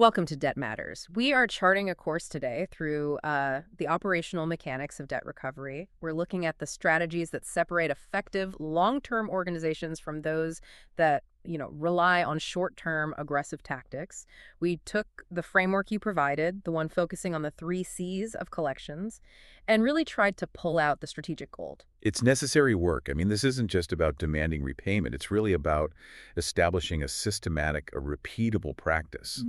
Welcome to Debt Matters. We are charting a course today through the operational mechanics of debt recovery. We're looking at the strategies that separate effective long-term organizations from those that, rely on short-term aggressive tactics. We took the framework you provided, the one focusing on the 3 C's of collections, and really tried to pull out the strategic gold. It's necessary work. I mean, this isn't just about demanding repayment. It's really about establishing a systematic, a repeatable practice.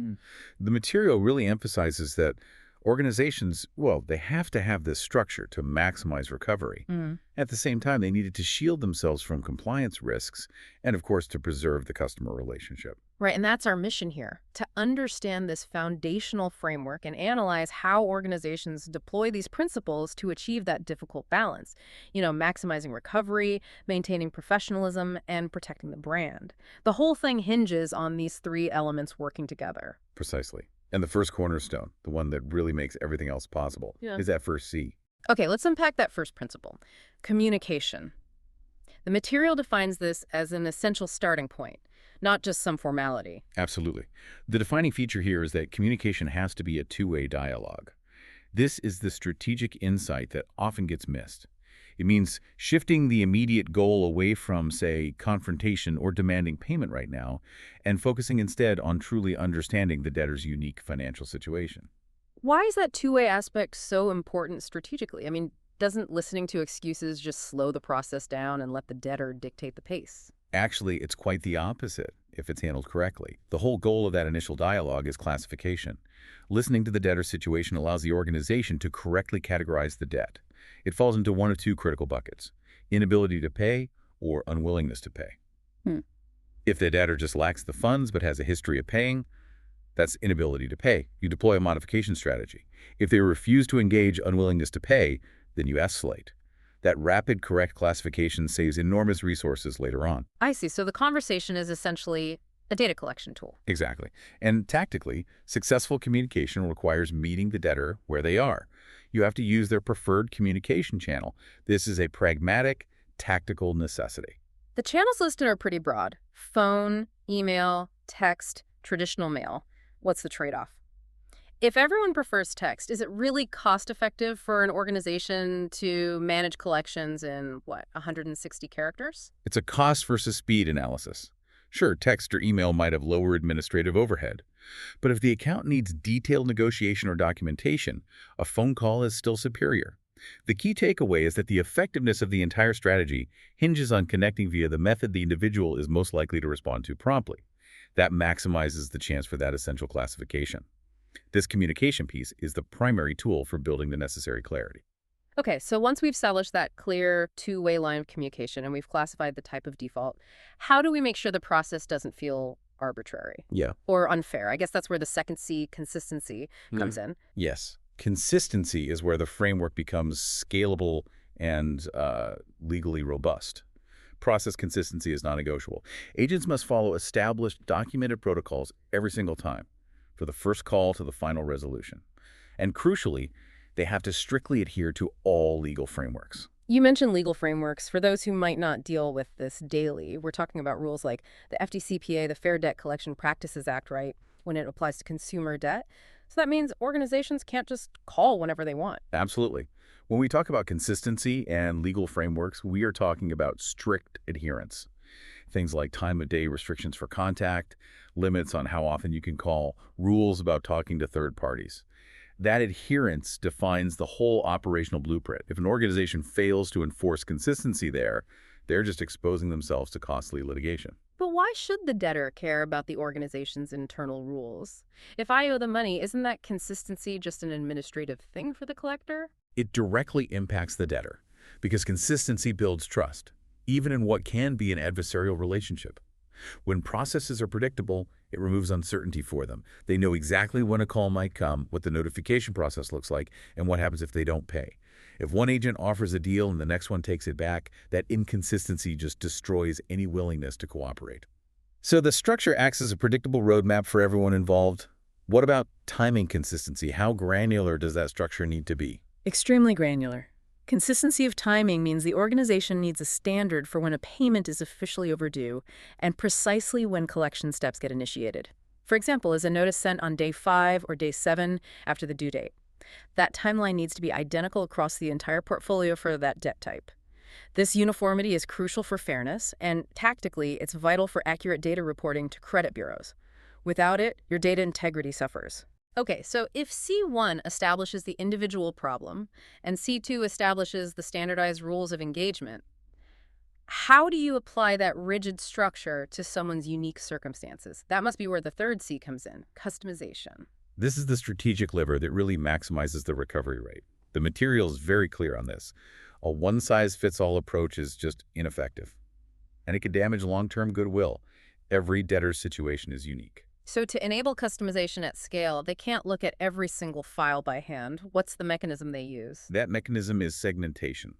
The material really emphasizes that organizations, well, they have to have this structure to maximize recovery. At the same time, they needed to shield themselves from compliance risks and, of course, to preserve the customer relationship. Right, and that's our mission here, to understand this foundational framework and analyze how organizations deploy these principles to achieve that difficult balance. Maximizing recovery, maintaining professionalism, and protecting the brand. The whole thing hinges on these 3 elements working together. Precisely. And the first cornerstone, the one that really makes everything else possible, is that first C. Okay, let's unpack that first principle. Communication. The material defines this as an essential starting point, not just some formality. Absolutely. The defining feature here is that communication has to be a two-way dialogue. This is the strategic insight that often gets missed. It means shifting the immediate goal away from, say, confrontation or demanding payment right now, and focusing instead on truly understanding the debtor's unique financial situation. Why is that two-way aspect so important strategically? I mean, doesn't listening to excuses just slow the process down and let the debtor dictate the pace? Actually, it's quite the opposite if it's handled correctly. The whole goal of that initial dialogue is classification. Listening to the debtor's situation allows the organization to correctly categorize the debt. It falls into one of 2 critical buckets: inability to pay or unwillingness to pay. If the debtor just lacks the funds but has a history of paying, that's inability to pay. You deploy a modification strategy. If they refuse to engage unwillingness to pay, then you escalate. That rapid, correct classification saves enormous resources later on. I see. So the conversation is essentially a data collection tool. Exactly. And tactically, successful communication requires meeting the debtor where they are. You have to use their preferred communication channel. This is a pragmatic, tactical necessity. The channels listed are pretty broad: phone, email, text, traditional mail. What's the trade-off? If everyone prefers text, is it really cost-effective for an organization to manage collections in, 160 characters? It's a cost versus speed analysis. Sure, text or email might have lower administrative overhead, but if the account needs detailed negotiation or documentation, a phone call is still superior. The key takeaway is that the effectiveness of the entire strategy hinges on connecting via the method the individual is most likely to respond to promptly. That maximizes the chance for that essential classification. This communication piece is the primary tool for building the necessary clarity. Okay, so once we've established that clear two-way line of communication and we've classified the type of default, how do we make sure the process doesn't feel arbitrary Yeah. or unfair? I guess that's where the second C, consistency, comes in. Yes. Consistency is where the framework becomes scalable and legally robust. Process consistency is non-negotiable. Agents must follow established, documented protocols every single time, for the first call to the final resolution. And crucially, they have to strictly adhere to all legal frameworks. You mentioned legal frameworks. For those who might not deal with this daily, we're talking about rules like the FDCPA, the Fair Debt Collection Practices Act, right, when it applies to consumer debt. So that means organizations can't just call whenever they want. Absolutely. When we talk about consistency and legal frameworks, we are talking about strict adherence. Things like time of day restrictions for contact, limits on how often you can call, rules about talking to third parties. That adherence defines the whole operational blueprint. If an organization fails to enforce consistency there, they're just exposing themselves to costly litigation. But why should the debtor care about the organization's internal rules? If I owe the money, isn't that consistency just an administrative thing for the collector? It directly impacts the debtor because consistency builds trust, even in what can be an adversarial relationship. When processes are predictable, it removes uncertainty for them. They know exactly when a call might come, what the notification process looks like, and what happens if they don't pay. If one agent offers a deal and the next one takes it back, that inconsistency just destroys any willingness to cooperate. So the structure acts as a predictable roadmap for everyone involved. What about timing consistency? How granular does that structure need to be? Extremely granular. Consistency of timing means the organization needs a standard for when a payment is officially overdue and precisely when collection steps get initiated. For example, is a notice sent on day 5 or day 7 after the due date? That timeline needs to be identical across the entire portfolio for that debt type. This uniformity is crucial for fairness, and tactically, it's vital for accurate data reporting to credit bureaus. Without it, your data integrity suffers. Okay, so if C1 establishes the individual problem and C2 establishes the standardized rules of engagement, how do you apply that rigid structure to someone's unique circumstances? That must be where the third C comes in, customization. This is the strategic lever that really maximizes the recovery rate. The material is very clear on this. A one-size-fits-all approach is just ineffective, and it could damage long-term goodwill. Every debtor's situation is unique. So to enable customization at scale, they can't look at every single file by hand. What's the mechanism they use? That mechanism is segmentation.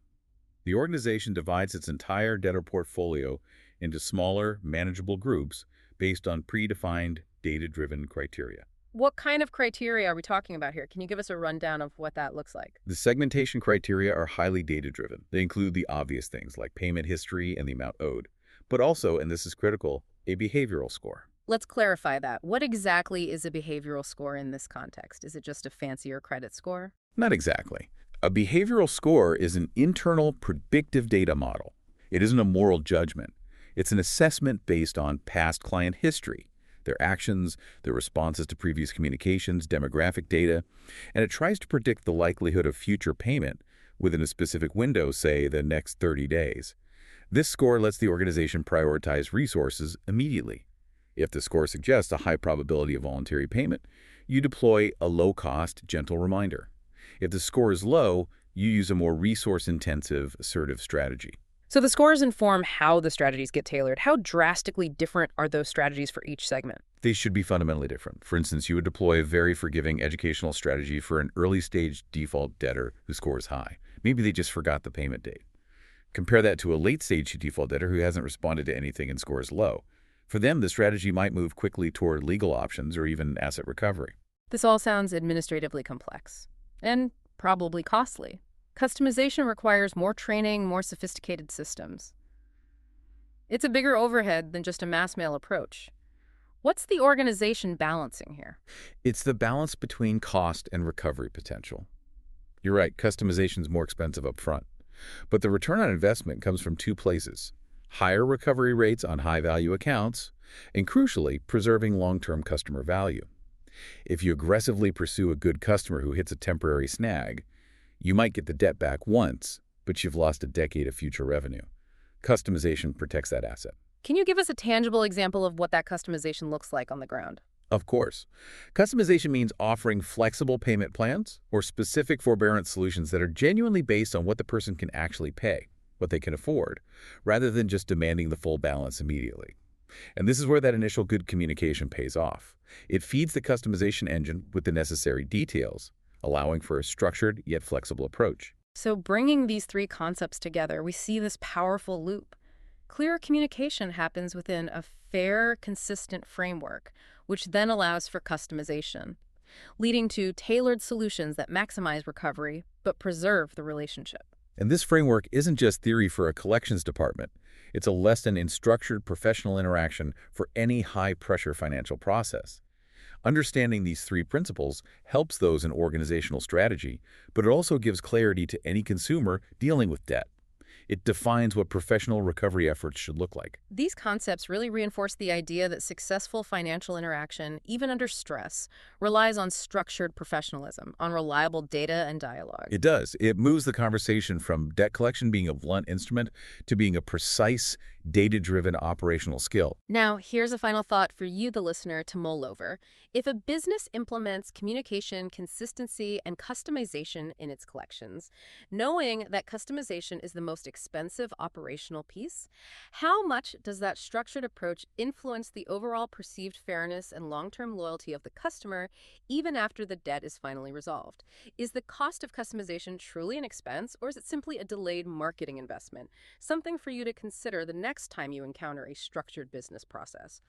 The organization divides its entire debtor portfolio into smaller, manageable groups based on predefined, data-driven criteria. What kind of criteria are we talking about here? Can you give us a rundown of what that looks like? The segmentation criteria are highly data-driven. They include the obvious things like payment history and the amount owed, but also, and this is critical, a behavioral score. Let's clarify that. What exactly is a behavioral score in this context? Is it just a fancier credit score? Not exactly. A behavioral score is an internal predictive data model. It isn't a moral judgment. It's an assessment based on past client history, their actions, their responses to previous communications, demographic data, and it tries to predict the likelihood of future payment within a specific window, say the next 30 days. This score lets the organization prioritize resources immediately. If the score suggests a high probability of voluntary payment, you deploy a low-cost, gentle reminder. If the score is low, you use a more resource-intensive, assertive strategy. So the scores inform how the strategies get tailored. How drastically different are those strategies for each segment? They should be fundamentally different. For instance, you would deploy a very forgiving educational strategy for an early-stage default debtor who scores high. Maybe they just forgot the payment date. Compare that to a late-stage default debtor who hasn't responded to anything and scores low. For them, the strategy might move quickly toward legal options or even asset recovery. This all sounds administratively complex and probably costly. Customization requires more training, more sophisticated systems. It's a bigger overhead than just a mass mail approach. What's the organization balancing here? It's the balance between cost and recovery potential. You're right, customization is more expensive up front. But the return on investment comes from two places: higher recovery rates on high-value accounts, and crucially, preserving long-term customer value. If you aggressively pursue a good customer who hits a temporary snag, you might get the debt back once, but you've lost a decade of future revenue. Customization protects that asset. Can you give us a tangible example of what that customization looks like on the ground? Of course. Customization means offering flexible payment plans or specific forbearance solutions that are genuinely based on what the person can actually pay, what they can afford, rather than just demanding the full balance immediately. And this is where that initial good communication pays off. It feeds the customization engine with the necessary details, allowing for a structured yet flexible approach. So bringing these three concepts together, we see this powerful loop. Clear communication happens within a fair, consistent framework, which then allows for customization, leading to tailored solutions that maximize recovery but preserve the relationship. And this framework isn't just theory for a collections department. It's a lesson in structured professional interaction for any high-pressure financial process. Understanding these three principles helps those in organizational strategy, but it also gives clarity to any consumer dealing with debt. It defines what professional recovery efforts should look like. These concepts really reinforce the idea that successful financial interaction, even under stress, relies on structured professionalism, on reliable data and dialogue. It does. It moves the conversation from debt collection being a blunt instrument to being a precise, data-driven operational skill. Now, here's a final thought for you, the listener, to mull over. If a business implements communication, consistency, and customization in its collections, knowing that customization is the most expensive operational piece, how much does that structured approach influence the overall perceived fairness and long-term loyalty of the customer, even after the debt is finally resolved? Is the cost of customization truly an expense, or is it simply a delayed marketing investment? Something for you to consider the next time you encounter a structured business process.